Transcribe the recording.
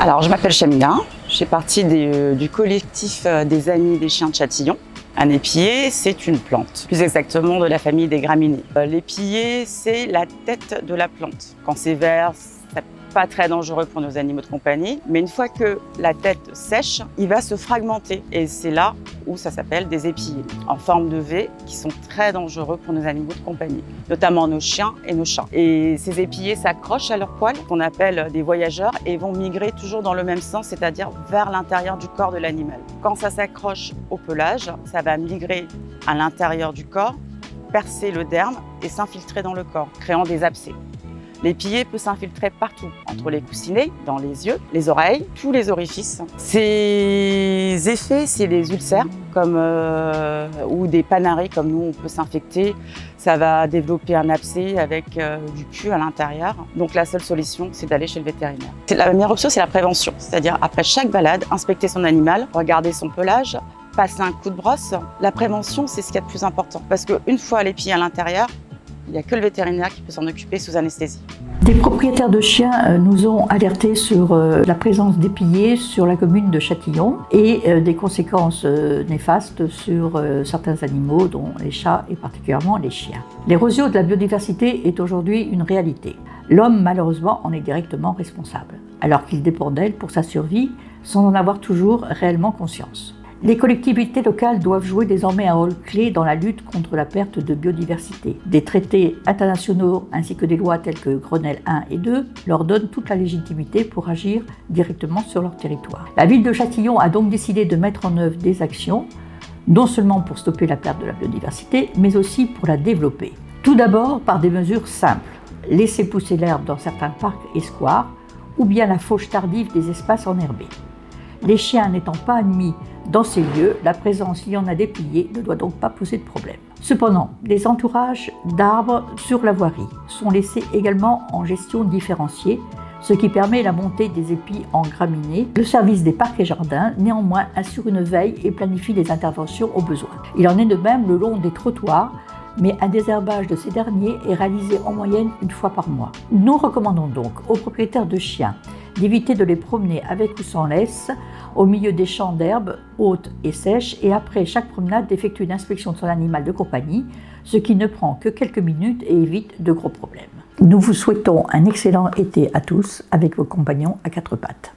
Alors, je m'appelle Chamila, je fais partie du collectif des Amis des chiens de Châtillon. Un épillé, c'est une plante, plus exactement de la famille des graminées. L'épillé, c'est la tête de la plante. Quand c'est vert, c'est pas très dangereux pour nos animaux de compagnie, mais une fois que la tête sèche, il va se fragmenter. Et c'est là où ça s'appelle des épillés, en forme de V, qui sont très dangereux pour nos animaux de compagnie, notamment nos chiens et nos chats. Et ces épillés s'accrochent à leurs poils, qu'on appelle des voyageurs, et vont migrer toujours dans le même sens, c'est-à-dire vers l'intérieur du corps de l'animal. Quand ça s'accroche au pelage, ça va migrer à l'intérieur du corps, percer le derme et s'infiltrer dans le corps, créant des abcès. L'épillé peut s'infiltrer partout, entre les coussinets, dans les yeux, les oreilles, tous les orifices. Ces effets, c'est des ulcères ou des panaries, comme nous, on peut s'infecter. Ça va développer un abcès avec du pus à l'intérieur. Donc la seule solution, c'est d'aller chez le vétérinaire. La meilleure option, c'est la prévention, c'est-à-dire après chaque balade, inspecter son animal, regarder son pelage, passer un coup de brosse. La prévention, c'est ce qu'il y a de plus important, parce qu'une fois l'épillé à l'intérieur, il n'y a que le vétérinaire qui peut s'en occuper sous anesthésie. Des propriétaires de chiens nous ont alertés sur la présence d'épillés sur la commune de Châtillon et des conséquences néfastes sur certains animaux, dont les chats et particulièrement les chiens. L'érosion de la biodiversité est aujourd'hui une réalité. L'homme, malheureusement, en est directement responsable, alors qu'il dépend d'elle pour sa survie, sans en avoir toujours réellement conscience. Les collectivités locales doivent jouer désormais un rôle clé dans la lutte contre la perte de biodiversité. Des traités internationaux ainsi que des lois telles que Grenelle 1 et 2 leur donnent toute la légitimité pour agir directement sur leur territoire. La ville de Châtillon a donc décidé de mettre en œuvre des actions, non seulement pour stopper la perte de la biodiversité, mais aussi pour la développer. Tout d'abord par des mesures simples. Laisser pousser l'herbe dans certains parcs et squares, ou bien la fauche tardive des espaces enherbés. Les chiens n'étant pas admis dans ces lieux, la présence il y en a d'épillés ne doit donc pas poser de problème. Cependant, des entourages d'arbres sur la voirie sont laissés également en gestion différenciée, ce qui permet la montée des épis en graminées. Le service des parcs et jardins, néanmoins, assure une veille et planifie les interventions au besoin. Il en est de même le long des trottoirs, mais un désherbage de ces derniers est réalisé en moyenne une fois par mois. Nous recommandons donc aux propriétaires de chiens d'éviter de les promener avec ou sans laisse au milieu des champs d'herbes hautes et sèches et après chaque promenade d'effectuer une inspection de son animal de compagnie, ce qui ne prend que quelques minutes et évite de gros problèmes. Nous vous souhaitons un excellent été à tous avec vos compagnons à quatre pattes.